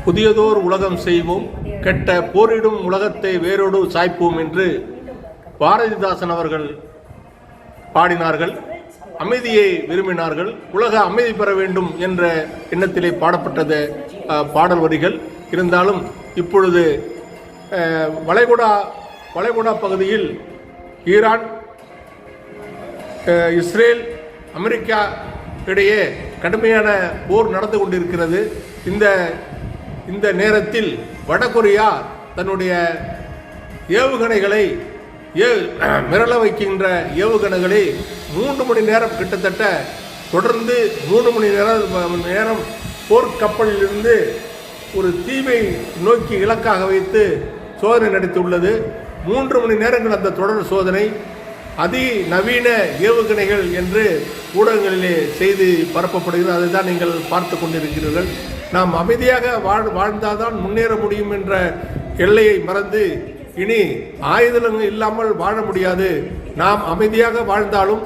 புதியதோர் உலகம் செய்வோம், கெட்ட போரிடும் உலகத்தை வேரோடு சாய்ப்போம் என்று பாரதிதாசன் அவர்கள் பாடினார்கள். அமைதியை விரும்பினார்கள். உலக அமைதி பெற வேண்டும் என்ற எண்ணத்திலே பாடப்பட்டது பாடல் வரிகள். இருந்தாலும் இப்பொழுது வளைகுடா பகுதியில் ஈரான், இஸ்ரேல், அமெரிக்கா இடையே கடுமையான போர் நடந்து கொண்டிருக்கிறது. இந்த நேரத்தில் வடகொரியா தன்னுடைய ஏவுகணைகளை மிரள வைக்கின்ற ஏவுகணைகளை 3 மணி நேரம் கிட்டத்தட்ட தொடர்ந்து 3 மணி நேரம் போர்க்கப்பலிலிருந்து ஒரு தீவை நோக்கி இலக்காக வைத்து சோதனை நடத்தியுள்ளது. 3 மணி நேரங்கள் அந்த தொடர் சோதனை. அதிநவீன ஏவுகணைகள் என்று ஊடகங்களிலே செய்தி பரப்பப்படுகிறது. அதை தான் நீங்கள் பார்த்து கொண்டிருக்கிறீர்கள். நாம் அமைதியாக வாழ்ந்தால்தான் முன்னேற முடியும் என்ற எல்லையை மறந்து இனி ஆயுதங்கள் இல்லாமல் வாழ முடியாது. நாம் அமைதியாக வாழ்ந்தாலும்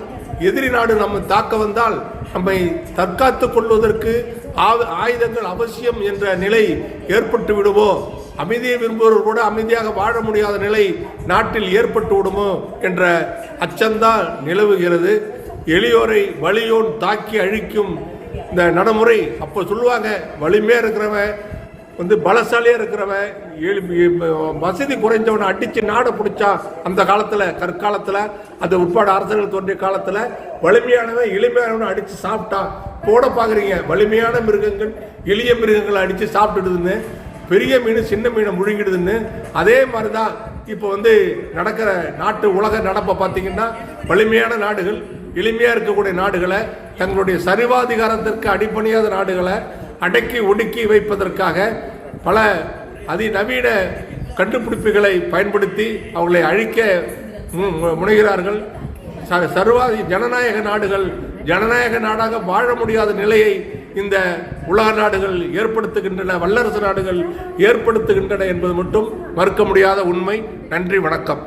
எதிரி நாடு நம்ம தாக்க வந்தால் நம்மை தற்காத்துக் கொள்வதற்கு ஆயுதங்கள் அவசியம் என்ற நிலை ஏற்பட்டு விடுமோ, அமைதியை விரும்புவர்கள் கூட அமைதியாக வாழ முடியாத நிலை நாட்டில் ஏற்பட்டு விடுமோ என்ற அச்சம்தான் நிலவுகிறது. எளியோரை வலியோன் தாக்கி அழிக்கும் இந்த நடைமுறை. அப்போ சொல்லுவாங்க, வலிமையாக இருக்கிறவன் பலசாலியாக இருக்கிறவன் வசதி குறைஞ்சவனை அடித்து நாடை பிடிச்சா அந்த காலத்தில் கற்காலத்தில் அந்த உட்பாடு அரசர்கள் தோன்றிய காலத்தில் வலிமையானவன் எளிமையானவனை அடித்து சாப்பிட்டா. போட பார்க்குறீங்க, வலிமையான மிருகங்கள் எளிய மிருகங்களை அடித்து சாப்பிட்டுடுதுன்னு, பெரிய மீன் சின்ன மீனை முழுங்கிடுதுன்னு. அதே மாதிரி தான் இப்போ நடக்கிற நாட்டு உலக நடப்பை பார்த்தீங்கன்னா, வலிமையான நாடுகள் எளிமையாக இருக்கக்கூடிய நாடுகளை, தங்களுடைய சரிவாதிகாரத்திற்கு அடிப்பணியாத நாடுகளை அடக்கி ஒடுக்கி வைப்பதற்காக பல அதிநவீன கண்டுபிடிப்புகளை பயன்படுத்தி அவர்களை அழிக்க முனைகிறார்கள். சர்வாதி ஜனநாயக நாடுகள் ஜனநாயக நாடாக வாழ முடியாத நிலையை இந்த உலக நாடுகள் ஏற்படுத்துகின்றன, வல்லரசு நாடுகள் ஏற்படுத்துகின்றன என்பது மட்டும் மறுக்க முடியாத உண்மை. நன்றி, வணக்கம்.